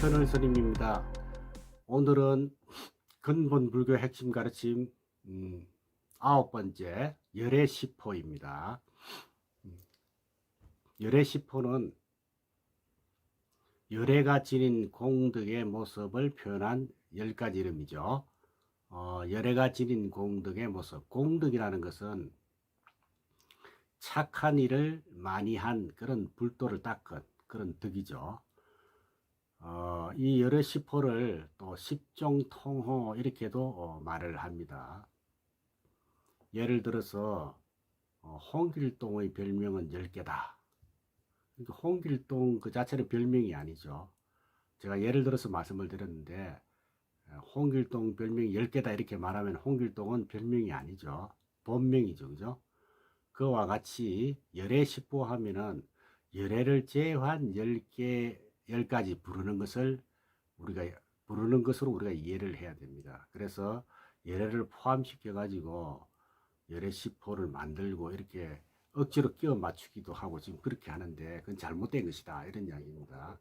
채널 선임입니다. 오늘은 근본 불교 핵심 가르침 9번째 열애시포입니다. 열애시포는 열애가 지닌 공덕의 모습을 표현한 10가지 이름이죠. 열애가 지닌 공덕의 모습. 공덕이라는 것은 착한 일을 많이 한 그런 불도를 닦은 그런 덕이죠. 이 열애시포를 또 십종통호 이렇게도 말을 합니다. 예를 들어서 홍길동의 별명은 10개다. 그러니까 홍길동 그 자체는 별명이 아니죠. 제가 예를 들어서 말씀을 드렸는데 홍길동 별명이 10개다 이렇게 말하면 홍길동은 별명이 아니죠. 본명이죠. 그죠? 그와 같이 열애시포 하면은 열애를 제외한 10가지 부르는 것으로 우리가 이해를 해야 됩니다. 그래서 열애를 포함시켜 가지고 열애시포를 만들고 이렇게 억지로 끼워 맞추기도 하고 지금 그렇게 하는데 그건 잘못된 것이다 이런 이야기입니다.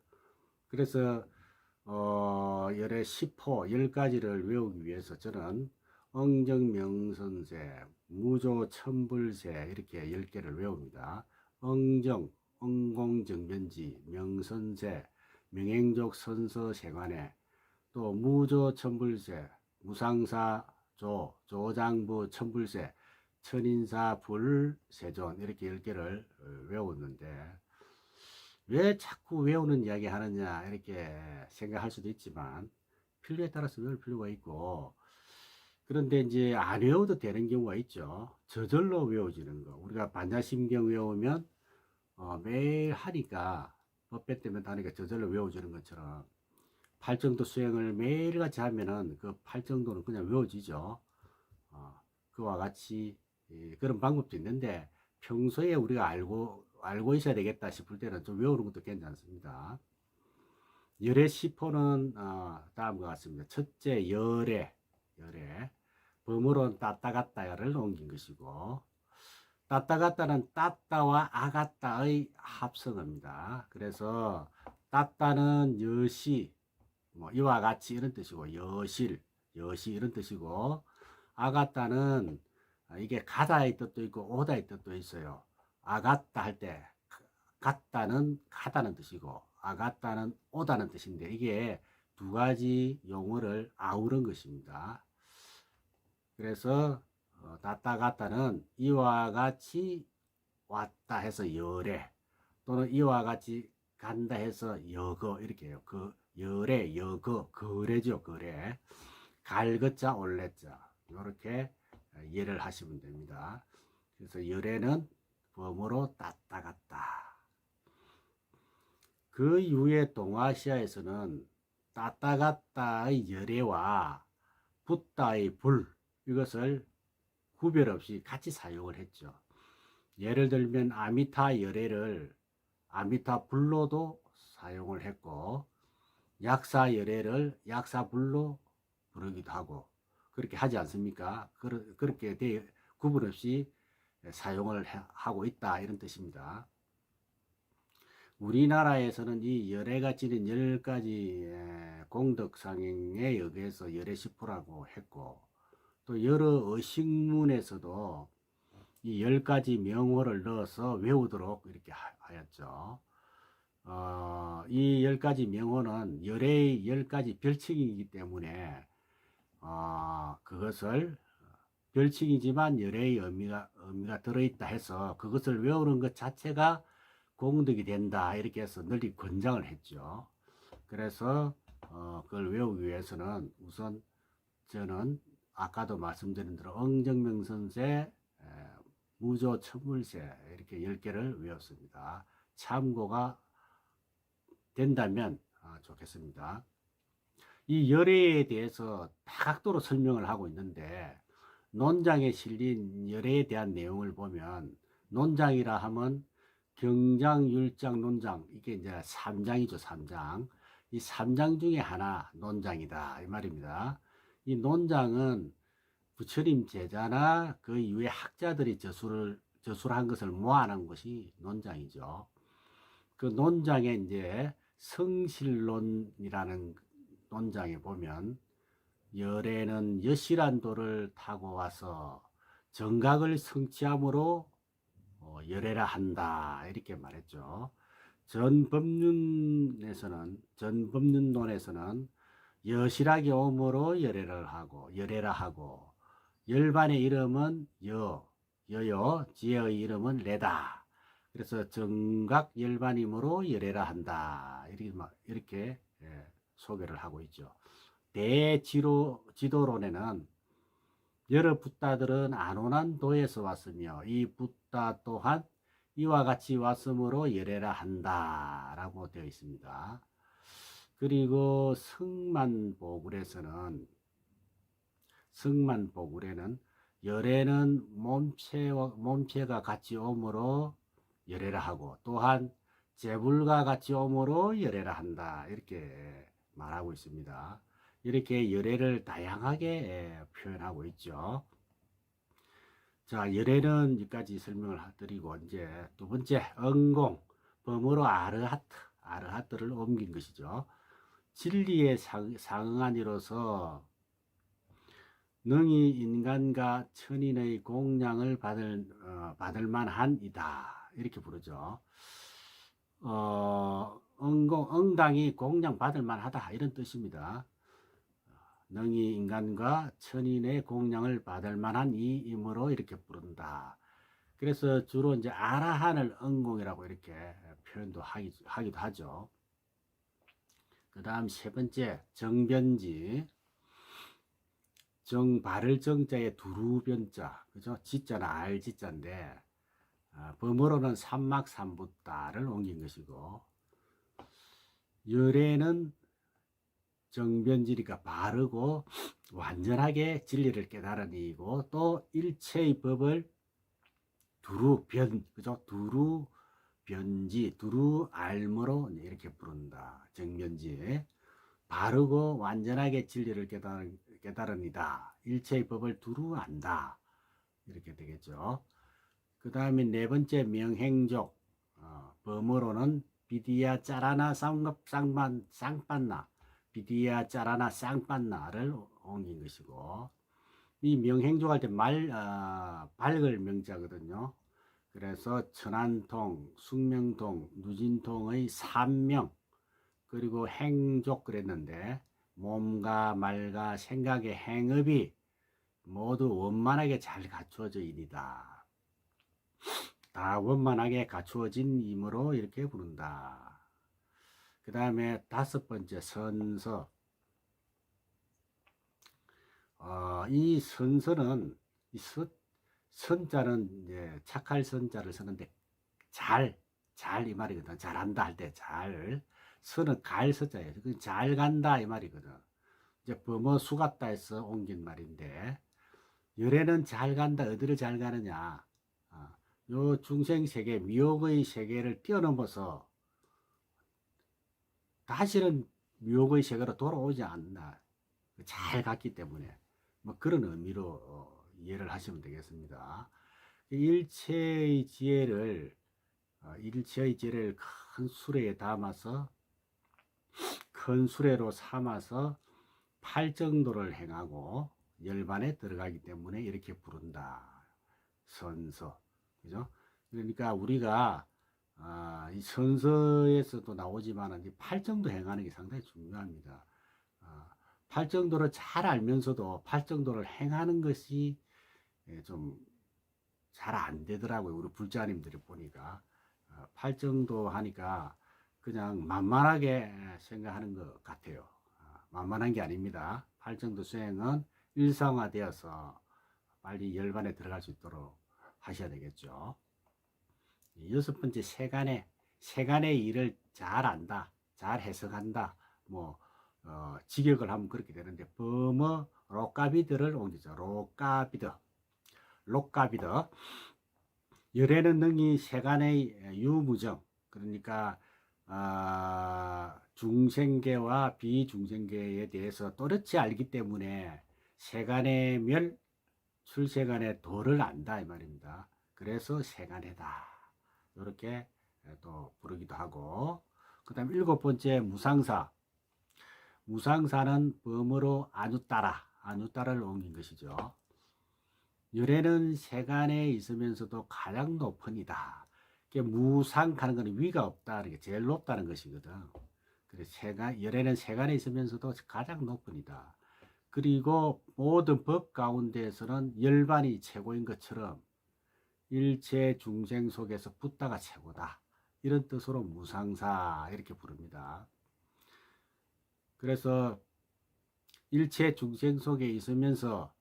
그래서 열애시포 10가지를 외우기 위해서 저는 엉정명선세, 무조천불세 이렇게 10개를 외웁니다. 엉정, 엉공정변지, 명선세, 명행족 선서세관에, 또 무조천불세, 무상사조, 조장부 천불세, 천인사 불세존 이렇게 10개를 외웠는데 왜 자꾸 외우는 이야기 하느냐 이렇게 생각할 수도 있지만 필요에 따라서 외울 필요가 있고, 그런데 이제 안 외워도 되는 경우가 있죠. 저절로 외워지는 거. 우리가 반야심경 외우면 매일 하니까 법배 때문에 하니까 저절로 외워지는 것처럼 팔정도 수행을 매일같이 하면은 그 팔정도는 그냥 외워지죠. 그와 같이 그런 방법도 있는데 평소에 우리가 알고 있어야 되겠다 싶을 때는 좀 외우는 것도 괜찮습니다. 열애시포는 다음과 같습니다. 첫째 열애, 범으로는 따따가따야를 옮긴 것이고, 따따가따는 따따와 아가따의 합성어입니다. 그래서 따따는 여시, 이와 같이 이런 뜻이고, 여시 이런 뜻이고, 아가따는 이게 가다의 뜻도 있고 오다의 뜻도 있어요. 아가따 할 때 갔다는 가다는 뜻이고 아가따는 오다는 뜻인데 이게 두 가지 용어를 아우른 것입니다. 그래서 따따 갔다는 이와 같이 왔다 해서 열애, 또는 이와 같이 간다 해서 여거 이렇게 해요. 그 열애, 여거, 거래죠. 거래. 갈것자 올래자 이렇게 이해를 하시면 됩니다. 그래서 열애는 범으로 따따갔다. 그 이후에 동아시아에서는 따따갔다의 열애와 붓다의 불 이것을 구별 없이 같이 사용을 했죠. 예를 들면 아미타 열애를 아미타 불로도 사용을 했고, 약사 열애를 약사 불로 부르기도 하고 그렇게 하지 않습니까? 그렇게 구분 없이 사용을 하고 있다 이런 뜻입니다. 우리나라에서는 이 열애가 지닌 10가지 공덕상행에 의해서 열애시포라고 했고, 또 여러 의식문에서도 이 10가지 명호를 넣어서 외우도록 이렇게 하였죠. 이 10가지 명호는 열애의 10가지 별칭이기 때문에 그것을 별칭이지만 열애의 의미가 들어있다 해서 그것을 외우는 것 자체가 공덕이 된다 이렇게 해서 널리 권장을 했죠. 그래서 그걸 외우기 위해서는 우선 저는 아까도 말씀드린 대로 엉정명선세, 무조천물세 이렇게 10개를 외웠습니다. 참고가 된다면 좋겠습니다. 이 열애에 대해서 다각도로 설명을 하고 있는데, 논장에 실린 열애에 대한 내용을 보면 논장이라 하면 경장, 율장, 논장 이게 이제 3장이죠. 3장. 이 3장 중에 하나 논장이다 이 말입니다. 이 논장은 부처님 제자나 그 이후에 학자들이 저술한 것을 모아놓은 것이 논장이죠. 그 논장에 이제 성실론이라는 논장에 보면 열애는 여실한 도를 타고 와서 정각을 성취함으로 열애라 한다 이렇게 말했죠. 전법륜론에서는 여실하게 오므로 열애라 하고 열반의 이름은 여요 지혜의 이름은 레다. 그래서 정각 열반이므로 열애라 한다 이렇게 소개를 하고 있죠. 대지도론에는 여러 붓다들은 안온한 도에서 왔으며 이 붓다 또한 이와 같이 왔으므로 열애라 한다 라고 되어 있습니다. 그리고 승만보굴에는 열애는 몸체가 같이 오므로 열애라 하고 또한 재불과 같이 오므로 열애라 한다 이렇게 말하고 있습니다. 이렇게 열애를 다양하게 표현하고 있죠. 자, 열애는 여기까지 설명을 드리고 이제 두 번째 응공, 범어로 아르하트를 옮긴 것이죠. 진리에 상응한 이로서 능히 인간과 천인의 공양을 받을 만한 이다 이렇게 부르죠. 응당이 공양 받을 만하다 이런 뜻입니다. 능히 인간과 천인의 공양을 받을 만한 이이므로 이렇게 부른다. 그래서 주로 이제 아라한을 응공이라고 이렇게 표현도 하기도 하죠. 그 다음 세 번째 정변지. 바를 정자에 두루변자, 그죠? 지자는 알지자인데 범어로는 삼막삼붓다를 옮긴 것이고 열애는 정변지니까 바르고 완전하게 진리를 깨달은 이고 또 일체의 법을 그죠? 두루 알므로 이렇게 부른다. 정변지 바르고 완전하게 진리를 깨달으니다. 일체의 법을 두루 안다. 이렇게 되겠죠. 그 다음에 네 번째 명행족. 범어로는 비디야 짜라나 쌍빤나 비디야 짜라나 쌍빤나를 옮긴 것이고 이 명행족 할 때 밝을 명자거든요. 그래서 천안통, 숙명통, 누진통의 삼명 그리고 행족 그랬는데 몸과 말과 생각의 행업이 모두 원만하게 잘 갖추어져 이니다. 다 원만하게 갖추어진 이므로 이렇게 부른다. 그 다음에 다섯 번째 선서. 이 선서는 선자는 이제 착할 선자를 쓰는데 잘 이 말이거든. 잘한다 할 때 잘. 선은 갈 서자예요. 잘 간다 이 말이거든. 이제 범어 수갑다 해서 옮긴 말인데 열애는 잘 간다. 어디를 잘 가느냐. 요 중생 세계, 미혹의 세계를 뛰어넘어서 다시는 미혹의 세계로 돌아오지 않나. 잘 갔기 때문에 뭐 그런 의미로 이해를 하시면 되겠습니다. 일체의 지혜를 큰 수레에 담아서 큰 수레로 삼아서 팔정도를 행하고 열반에 들어가기 때문에 이렇게 부른다. 선서. 그죠? 그러니까 우리가 이 선서에서도 나오지만 이 팔정도 행하는 게 상당히 중요합니다. 팔정도를 잘 알면서도 팔정도를 행하는 것이 좀 잘 안 되더라고요. 우리 불자님들이 보니까 팔정도 하니까 그냥 만만하게 생각하는 것 같아요. 만만한 게 아닙니다. 팔정도 수행은 일상화되어서 빨리 열반에 들어갈 수 있도록 하셔야 되겠죠. 여섯 번째 세간의 일을 잘 안다, 잘 해석한다. 뭐 직역을 하면 그렇게 되는데 범어 록가비드를 옮기죠. 록가비드. 열애는 능히 세간의 유무정, 그러니까 중생계와 비중생계에 대해서 또렷이 알기 때문에 세간의 출세간의 도를 안다 이 말입니다. 그래서 세간에다 이렇게 또 부르기도 하고 그 다음 7번째 무상사. 무상사는 범어로 안유따라를 옮긴 것이죠. 열애는 세간에 있으면서도 가장 높은 이다. 무상하는 것은 위가 없다. 이게 제일 높다는 것이거든. 그래서 열애는 세간에 있으면서도 가장 높은 이다. 그리고 모든 법 가운데에서는 열반이 최고인 것처럼 일체 중생 속에서 붓다가 최고다. 이런 뜻으로 무상사 이렇게 부릅니다. 그래서 일체 중생 속에 있으면서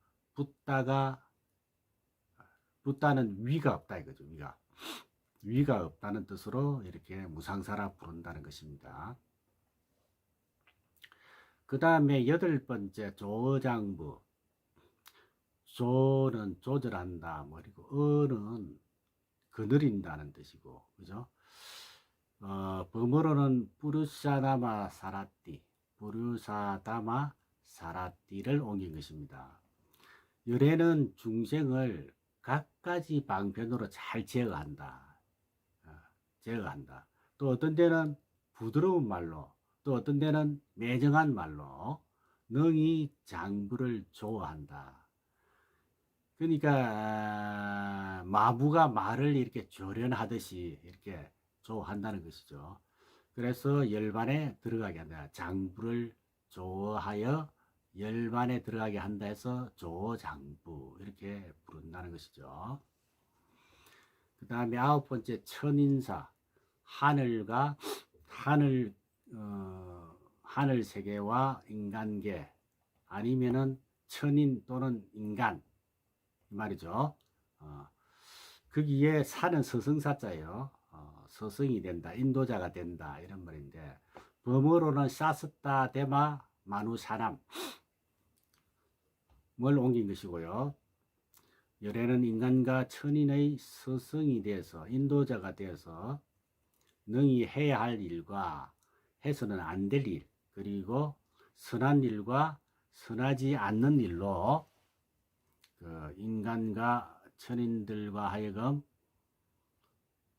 붓다는 위가 없다 이거죠. 위가 없다는 뜻으로 이렇게 무상사라 부른다는 것입니다. 그 다음에 8번째 조장부. 조는 조절한다. 그리고 어는 거느린다는 뜻이고, 그죠? 범어로는 부르사다마 사라띠를 옮긴 것입니다. 열애는 중생을 갖가지 방편으로 잘 제어한다. 제어한다. 또 어떤 데는 부드러운 말로, 또 어떤 데는 매정한 말로 능히 장부를 조어한다. 그러니까 마부가 말을 이렇게 조련하듯이 이렇게 조어한다는 것이죠. 그래서 열반에 들어가게 한다. 장부를 조어하여 열반에 들어가게 한다 해서 조장부 이렇게 부른다는 것이죠. 그 다음에 9번째 천인사. 하늘 세계와 인간계 아니면은 천인 또는 인간 이 말이죠. 거기에 사는 서성사자예요. 서성이 된다, 인도자가 된다 이런 말인데 범어로는 사스타 데마 마누사남을 옮긴 것이고요. 열애는 인간과 천인의 서성이 되어서 인도자가 되어서 능히 해야 할 일과 해서는 안 될 일, 그리고 선한 일과 선하지 않는 일로 그 인간과 천인들과 하여금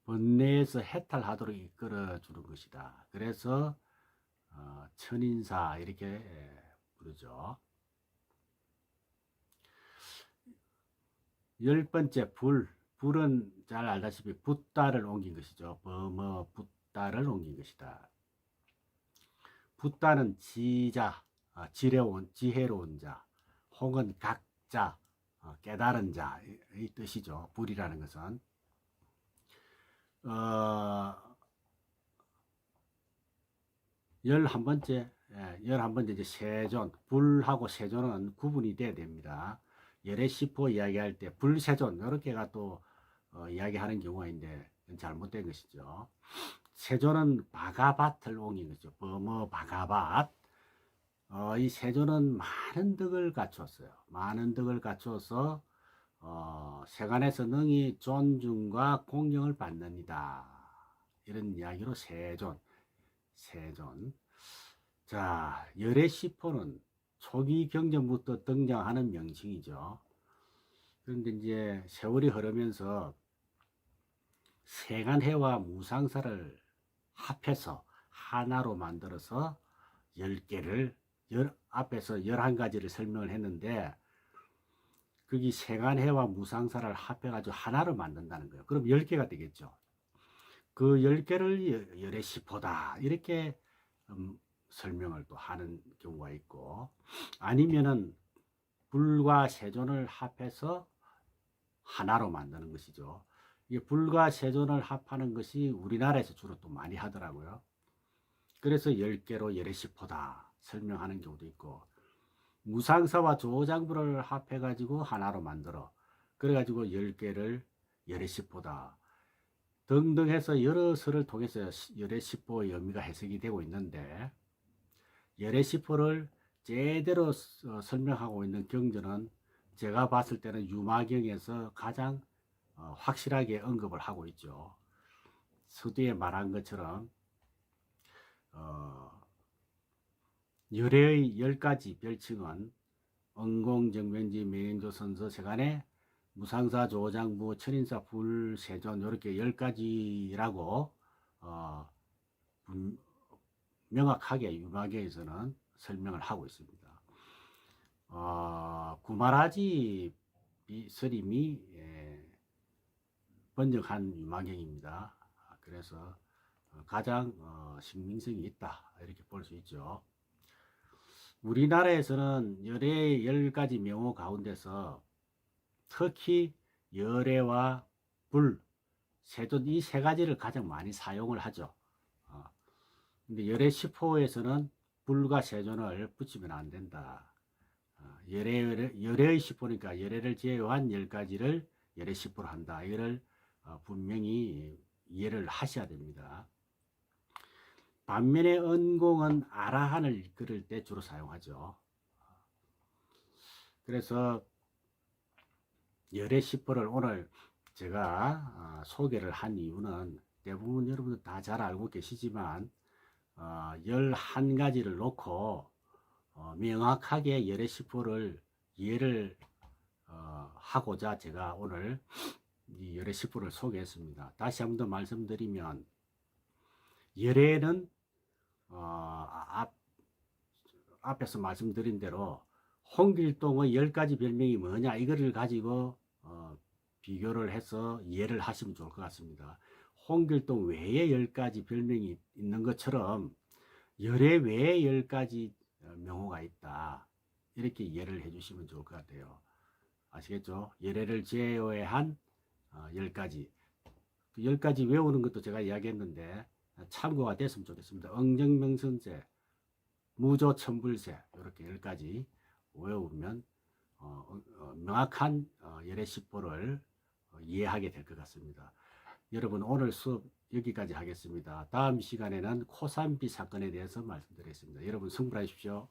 번뇌에서 해탈하도록 이끌어 주는 것이다. 그래서 천인사 이렇게 부르죠. 10번째 불은 잘 알다시피 붓다를 옮긴 것이죠. 범어 붓다를 옮긴 것이다. 붓다는 지혜로운 자, 혹은 각자, 깨달은 자의 뜻이죠. 불이라는 것은 11번째 이제 세존. 불하고 세존은 구분이 돼야 됩니다. 열애시포 이야기할 때 불세존 이렇게가 또 이야기하는 경우가 있는데 잘못된 것이죠. 세존은 바가밭을 옮긴 것이죠. 범어 바가밭. 이 세존은 많은 덕을 갖추었어요. 많은 덕을 갖추어서 세간에서 능히 존중과 공경을 받느니라. 이런 이야기로 세존. 자, 열애시포는 초기 경전부터 등장하는 명칭이죠. 그런데 이제 세월이 흐르면서 세간해와 무상사를 합해서 하나로 만들어서 10개를 앞에서 11가지를 설명을 했는데 거기 세간해와 무상사를 합해가지고 하나로 만든다는 거예요. 그럼 10개가 되겠죠. 그 10개를 열애시포다 이렇게 설명을 또 하는 경우가 있고, 아니면은 불과 세존을 합해서 하나로 만드는 것이죠. 이게 불과 세존을 합하는 것이 우리나라에서 주로 또 많이 하더라고요. 그래서 10개로 열애시포다 설명하는 경우도 있고, 무상사와 조장부를 합해가지고 하나로 만들어 그래가지고 10개를 열애시포다 등등 해서 여러 설을 통해서 열애시포의 의미가 해석이 되고 있는데, 열애시포를 제대로 설명하고 있는 경전은 제가 봤을 때는 유마경에서 가장 확실하게 언급을 하고 있죠. 서두에 말한 것처럼 열애의 10가지 별칭은 응공정변지 명행조선서 세간에 무상사 조장부 천인사 불세존 이렇게 10가지라고 명확하게 유마경에서는 설명을 하고 있습니다. 구마라지 스님이 번역한 유마경입니다. 그래서 가장 신빙성이 있다 이렇게 볼 수 있죠. 우리나라에서는 열의 10가지 명호 가운데서 특히 열애와 불, 세존 이 세 가지를 가장 많이 사용을 하죠. 근데 열애 10호에서는 불과 세존을 붙이면 안 된다. 열애의 10호니까 열애를 제외한 10가지를 열애 10호로 한다. 이거를 분명히 이해를 하셔야 됩니다. 반면에 은공은 아라한을 이끌을 때 주로 사용하죠. 그래서 열애 10호를 오늘 제가 소개를 한 이유는 대부분 여러분들 다 잘 알고 계시지만 11가지를 놓고 명확하게 열애 10호를 이해를 하고자 제가 오늘 이 열애 10호를 소개했습니다. 다시 한번 더 말씀드리면 열애는 앞에서 말씀드린 대로 홍길동의 10가지 별명이 뭐냐 이거를 가지고 비교를 해서 이해를 하시면 좋을 것 같습니다. 홍길동 외에 10가지 별명이 있는 것처럼 열애 외에 10가지 명호가 있다. 이렇게 이해를 해주시면 좋을 것 같아요. 아시겠죠? 열애를 제외한 10가지. 그 10가지 외우는 것도 제가 이야기했는데 참고가 됐으면 좋겠습니다. 응정명선제, 무조천불세 이렇게 10가지 외우면 명확한 열애 10호를 이해하게 될 것 같습니다. 여러분 오늘 수업 여기까지 하겠습니다. 다음 시간에는 코산비 사건에 대해서 말씀드리겠습니다. 여러분 승부하십시오.